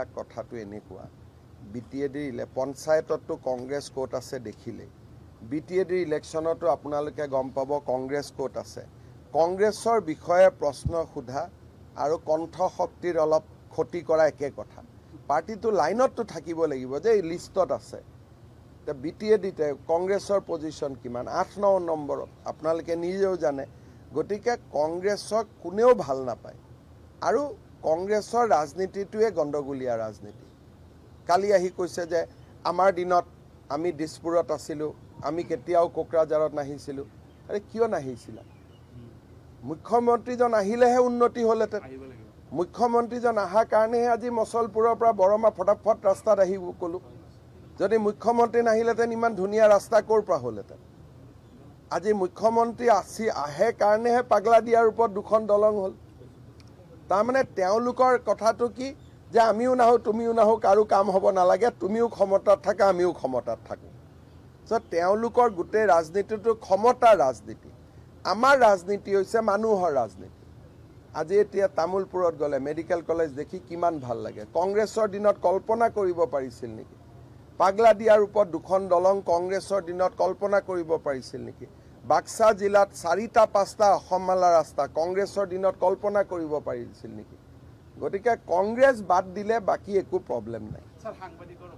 এইবিলাক কথাটো এনেকুৱা BTADৰ পঞ্চায়ততো কংগ্ৰেছ কোট আছে দেখিলে BTADৰ ইলেকশ্যনতো আপোনালোকে গম পাব কংগ্ৰেছ কোট আছে কংগ্ৰেছৰ বিষয়ে প্ৰশ্ন সোধা আৰু কণ্ঠ শক্তিৰ অলপ ক্ষতি কৰা একে কথা পাৰ্টিটো লাইনতটো থাকিব লাগিব যে এই লিষ্টত আছে তে BTADতে কংগ্ৰেছৰ পজিশন কিমান 8-9 নম্বৰত আপোনালোকে নিজেও জানে গতিকে কংগ্ৰেছক কোনেও ভাল নাপায় আৰু কংগ্ৰেছৰ ৰাজনীতিটোৱে গণ্ডগোলীয়া ৰাজনীতি কালি আহি কৈছে যে আমাৰ দিনত আমি দিছপুৰত আছিলো আমি কেতিয়াও কোকৰাঝাৰত নাহিছিলো আৰে কিয় নাহিছিলা মুখ্যমন্ত্ৰীজন আহিলেহে উন্নতি হ'লেতেন মুখ্যমন্ত্ৰীজন আহাৰ কাৰণেহে আজি মছলপুৰৰ পৰা বৰমা ফটাফট ৰাস্তাত আহিব কলো যদি মুখ্যমন্ত্ৰী নাহিলেতেন ইমান ধুনীয়া ৰাস্তা ক'ৰ পৰা হ'লেতেন আজি মুখ্যমন্ত্ৰী আহে কাৰণেহে পাগলা দিয়াৰ ওপৰত দুখন দলং হ'ল তাৰমানে তেওঁলোকৰ কথাটো কি যে আমিও নাহো তুমিও নাহো কাৰো কাম হ'ব নালাগে তুমিও ক্ষমতাত থাকা আমিও ক্ষমতাত থাকো তো তেওঁলোকৰ গোটেই ৰাজনীতিটো ক্ষমতাৰ ৰাজনীতি আমাৰ ৰাজনীতি হৈছে মানুহৰ ৰাজনীতি আজি এতিয়া তামুলপুৰত গ'লে মেডিকেল কলেজ দেখি কিমান ভাল লাগে কংগ্ৰেছৰ দিনত কল্পনা কৰিব পাৰিছিল নেকি পাগলা দিয়াৰ ওপৰত দুখন দলং কংগ্ৰেছৰ দিনত কল্পনা কৰিব পাৰিছিল নেকি বাক্সা জিলাত 4টা 5টা অসমমালা ৰাস্তা কংগ্ৰেছৰ দিনত কল্পনা কৰিব পাৰিছিল নেকি গতিকে কংগ্ৰেছ বাদ দিলে বাকি একো প্ৰবলেম নাই স্যাৰ সাংবাদিকৰ